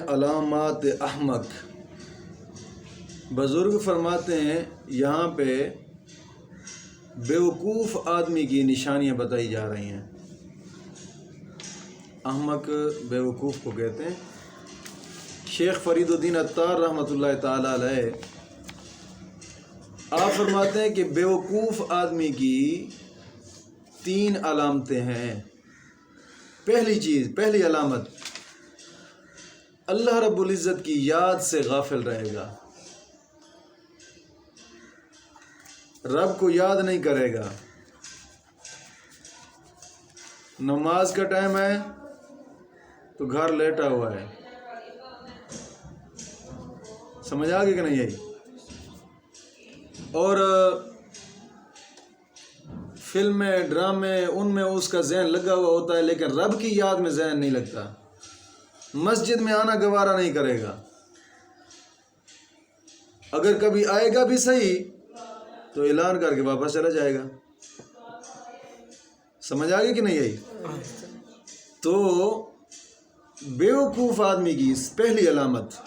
علامات احمق. بزرگ فرماتے ہیں یہاں پہ بیوقوف آدمی کی نشانیاں بتائی جا رہی ہیں. احمق بیوقوف کو کہتے ہیں. شیخ فرید الدین عطار رحمۃ اللہ تعالی علیہ آپ فرماتے ہیں کہ بیوقوف آدمی کی 3 علامتیں ہیں. پہلی علامت، اللہ رب العزت کی یاد سے غافل رہے گا، رب کو یاد نہیں کرے گا. نماز کا ٹائم ہے تو گھر لیٹا ہوا ہے. سمجھ آ گئی کہ نہیں یہی؟ اور فلمیں ڈرامے ان میں اس کا ذہن لگا ہوا ہوتا ہے، لیکن رب کی یاد میں ذہن نہیں لگتا. مسجد میں آنا گوارا نہیں کرے گا. اگر کبھی آئے گا بھی صحیح تو اعلان کر کے واپس چلا جائے گا. سمجھ آ گئی کہ نہیں یہی؟ تو بیوقوف آدمی کی پہلی علامت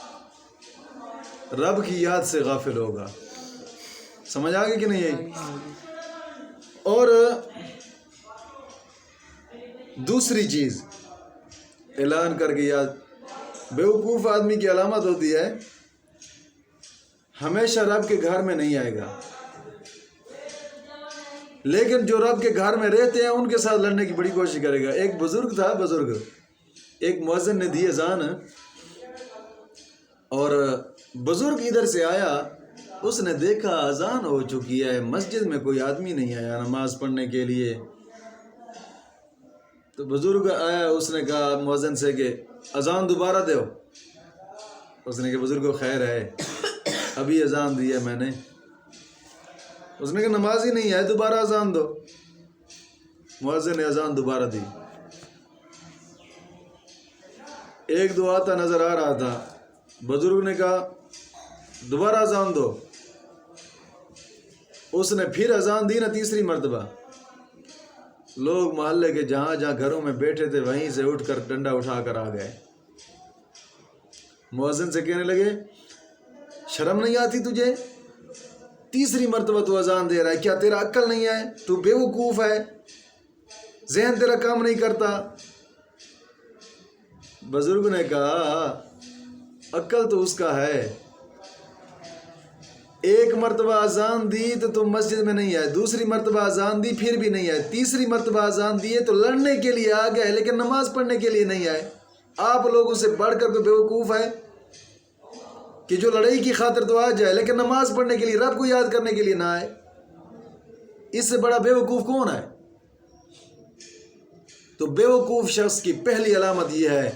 رب کی یاد سے غافل ہوگا. سمجھ آ گئی کہ نہیں یہی؟ اور دوسری چیز اعلان کر کے یاد، بیوقوف آدمی کی علامت ہوتی ہے ہمیشہ رب کے گھر میں نہیں آئے گا، لیکن جو رب کے گھر میں رہتے ہیں ان کے ساتھ لڑنے کی بڑی کوشش کرے گا. ایک بزرگ تھا، ایک مؤذن نے دی اذان اور بزرگ ادھر سے آیا. اس نے دیکھا اذان ہو چکی ہے، مسجد میں کوئی آدمی نہیں آیا نماز پڑھنے کے لیے. تو بزرگ آیا، اس نے کہا مؤذن سے کہ اذان دوبارہ دو. اس نے کہا بزرگ خیر ہے، ابھی اذان دی ہے میں نے. اس نے کہا نماز ہی نہیں ہے، دوبارہ اذان دو. مؤذن نے اذان دوبارہ دی. ایک دو آتا نظر آ رہا تھا. بزرگ نے کہا دوبارہ اذان دو. اس نے پھر اذان دی نا تیسری مرتبہ. لوگ محلے کے جہاں گھروں میں بیٹھے تھے وہیں سے اٹھ کر ڈنڈا اٹھا کر آ گئے. مؤذن سے کہنے لگے شرم نہیں آتی تجھے؟ تیسری مرتبہ تو اذان دے رہا ہے، کیا تیرا عقل نہیں ہے؟ تو بیوقوف ہے، ذہن تیرا کام نہیں کرتا. بزرگ نے کہا عقل تو اس کا ہے. ایک مرتبہ اذان دی تو تم مسجد میں نہیں آئے، دوسری مرتبہ اذان دی پھر بھی نہیں آئے، تیسری مرتبہ اذان دیے تو لڑنے کے لیے آ گئے لیکن نماز پڑھنے کے لیے نہیں آئے. آپ لوگوں سے بڑھ کر کوئی بیوقوف ہے کہ جو لڑائی کی خاطر تو آ جائے لیکن نماز پڑھنے کے لیے، رب کو یاد کرنے کے لیے نہ آئے؟ اس سے بڑا بیوقوف کون ہے؟ تو بیوقوف شخص کی پہلی علامت یہ ہے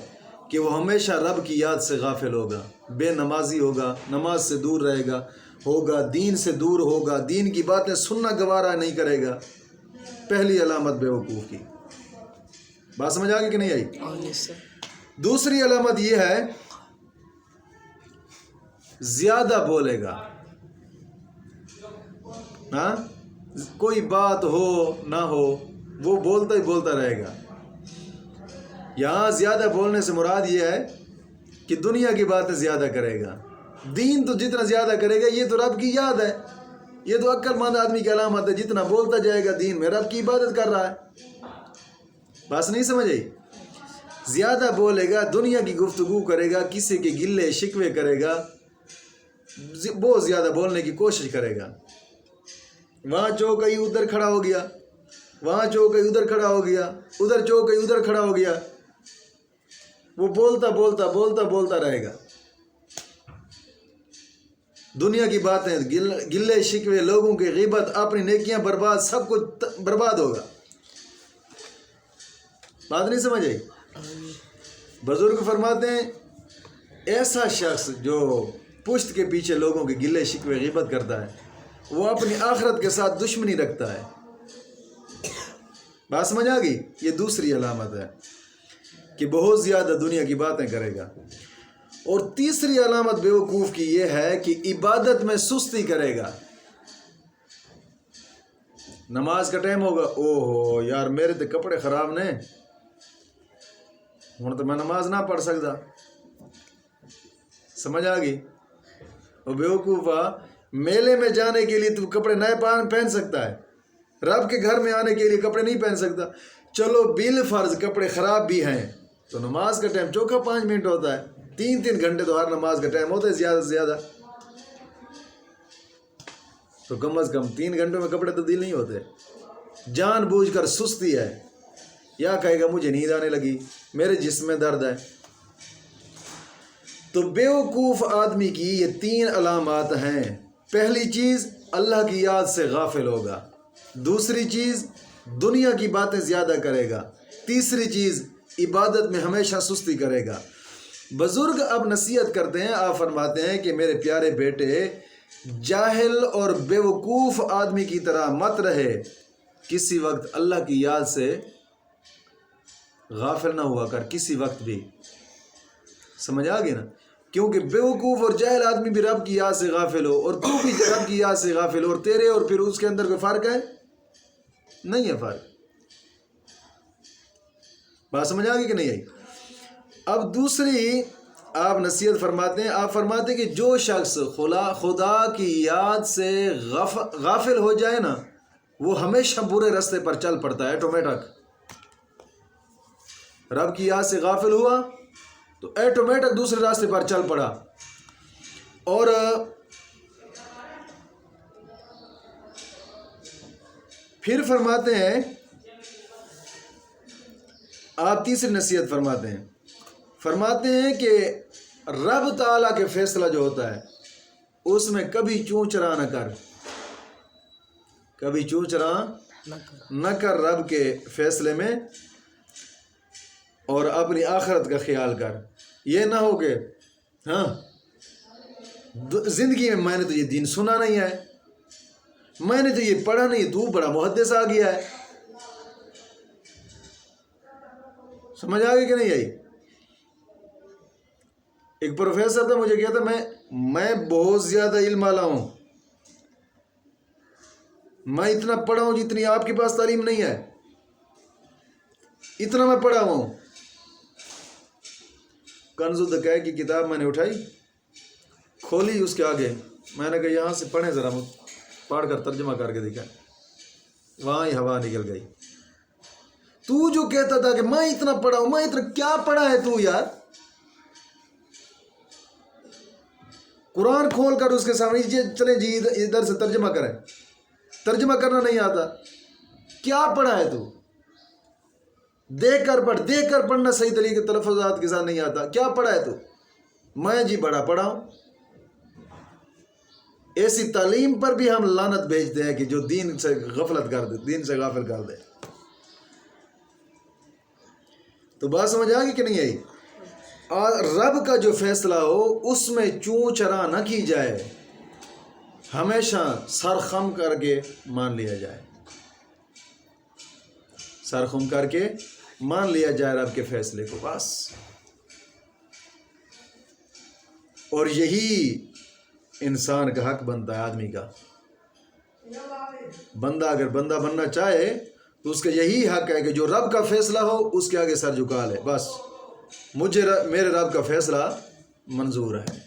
کہ وہ ہمیشہ رب کی یاد سے غافل ہوگا، بے نمازی ہوگا، نماز سے دور رہے گا، دین سے دور ہوگا، دین کی باتیں سننا گوارا نہیں کرے گا. پہلی علامت بیوقوف کی. بات سمجھ آ گئی کہ نہیں آئی؟ دوسری علامت یہ ہے زیادہ بولے گا. ہاں، کوئی بات ہو نہ ہو وہ بولتا ہی بولتا رہے گا. یہاں زیادہ بولنے سے مراد یہ ہے کہ دنیا کی باتیں زیادہ کرے گا. دین تو جتنا زیادہ کرے گا، یہ تو رب کی یاد ہے، یہ تو عقل مند آدمی کی علامت ہے. جتنا بولتا جائے گا دین میں، رب کی عبادت کر رہا ہے. بس نہیں سمجھ آئی؟ زیادہ بولے گا، دنیا کی گفتگو کرے گا، کسی کے گلے شکوے کرے گا، بہت زیادہ بولنے کی کوشش کرے گا. وہاں چوکئی ادھر کھڑا ہو گیا، وہاں چوکئی ادھر کھڑا ہو گیا، ادھر چوکئی ادھر کھڑا ہو گیا. وہ بولتا رہے گا. دنیا کی باتیں، گلے شکوے، لوگوں کی غیبت، اپنی نیکیاں برباد، سب کچھ برباد ہوگا. بات نہیں سمجھ آئی؟ بزرگ فرماتے ہیں ایسا شخص جو پشت کے پیچھے لوگوں کے گلے شکوے غیبت کرتا ہے، وہ اپنی آخرت کے ساتھ دشمنی رکھتا ہے. بات سمجھ آ گئی؟ یہ دوسری علامت ہے کہ بہت زیادہ دنیا کی باتیں کرے گا. اور تیسری علامت بیوقوف کی یہ ہے کہ عبادت میں سستی کرے گا. نماز کا ٹائم ہوگا، او ہو یار میرے تو کپڑے خراب نے، ہوں تو میں نماز نہ پڑھ سکتا. سمجھ آ گئی؟ اور بیوقوفا میلے میں جانے کے لیے تو کپڑے نئے پہن سکتا ہے، رب کے گھر میں آنے کے لیے کپڑے نہیں پہن سکتا۔ چلو بالفرض کپڑے خراب بھی ہیں تو نماز کا ٹائم چوکھا 5 منٹ ہوتا ہے، 3 گھنٹے تو ہر نماز کا ٹائم ہوتا ہے زیادہ سے زیادہ، تو کم از کم 3 گھنٹوں میں کپڑے تبدیل نہیں ہوتے۔ جان بوجھ کر سستی ہے، یا کہے گا مجھے نیند آنے لگی، میرے جسم میں درد ہے۔ تو بیوقوف آدمی کی یہ 3 علامات ہیں۔ پہلی چیز اللہ کی یاد سے غافل ہوگا، دوسری چیز دنیا کی باتیں زیادہ کرے گا، تیسری چیز عبادت میں ہمیشہ سستی کرے گا۔ بزرگ اب نصیحت کرتے ہیں، آپ فرماتے ہیں کہ میرے پیارے بیٹے، جاہل اور بیوقوف آدمی کی طرح مت رہے، کسی وقت اللہ کی یاد سے غافل نہ ہوا کر، کسی وقت بھی۔ سمجھ آ گئی نا؟ کیونکہ بیوقوف اور جاہل آدمی بھی رب کی یاد سے غافل ہو، اور تو بھی رب کی یاد سے غافل ہو، اور تیرے اور پھر اس کے اندر کوئی فرق ہے؟ نہیں ہے فرق۔ بات سمجھ آ گئی کہ نہیں آئی؟ اب دوسری آپ نصیحت فرماتے ہیں، آپ فرماتے ہیں کہ جو شخص خدا کی یاد سے غافل ہو جائے نا، وہ ہمیشہ برے راستے پر چل پڑتا ہے آٹومیٹک۔ رب کی یاد سے غافل ہوا تو آٹومیٹک دوسرے راستے پر چل پڑا۔ اور پھر فرماتے ہیں، آپ تیسری نصیحت فرماتے ہیں کہ رب تعالیٰ کے فیصلہ جو ہوتا ہے اس میں کبھی چوں چرا نہ کر، کبھی چوں چرا نہ کر رب کے فیصلے میں، اور اپنی آخرت کا خیال کر۔ یہ نہ ہو کہ ہاں زندگی میں نے تو یہ دین سنا نہیں ہے، میں نے تو یہ پڑھا نہیں، تو بڑا محدث آ گیا ہے۔ سمجھ آ گئی کہ نہیں آئی؟ ایک پروفیسر تھا، مجھے کہتا میں بہت زیادہ علم والا ہوں، میں اتنا پڑھا ہوں جتنی آپ کے پاس تعلیم نہیں ہے، اتنا میں پڑھا ہوں۔ کنز الدقائق کی کتاب میں نے اٹھائی، کھولی، اس کے آگے میں نے کہا یہاں سے پڑھیں ذرا، پڑھ کر ترجمہ کر کے دکھا، وہاں ہی ہوا نکل گئی۔ تو جو کہتا تھا کہ میں اتنا پڑھا ہوں، میں اتنا کیا پڑھا ہے تو یار؟ قرآن کھول کر اس کے سامنے چلیں جی ادھر سے ترجمہ کریں، ترجمہ کرنا نہیں آتا، کیا پڑھا ہے تو؟ دیکھ کر پڑھنا صحیح طریقے تلفظات کے ساتھ نہیں آتا، کیا پڑھا ہے تو؟ میں جی بڑا پڑھا ہوں۔ ایسی تعلیم پر بھی ہم لعنت بھیجتے ہیں کہ جو دین سے غفلت کر دے، دین سے غافل کر دے۔ تو بات سمجھ آ گئی کہ نہیں آئی؟ اور رب کا جو فیصلہ ہو اس میں چوں چرا نہ کی جائے، ہمیشہ سر خم کر کے مان لیا جائے، سر خم کر کے مان لیا جائے رب کے فیصلے کو، بس۔ اور یہی انسان کا حق بنتا ہے، آدمی کا۔ بندہ اگر بندہ بننا چاہے تو اس کا یہی حق ہے کہ جو رب کا فیصلہ ہو اس کے آگے سر جھکا لے، بس مجھے میرے رب کا فیصلہ منظور ہے۔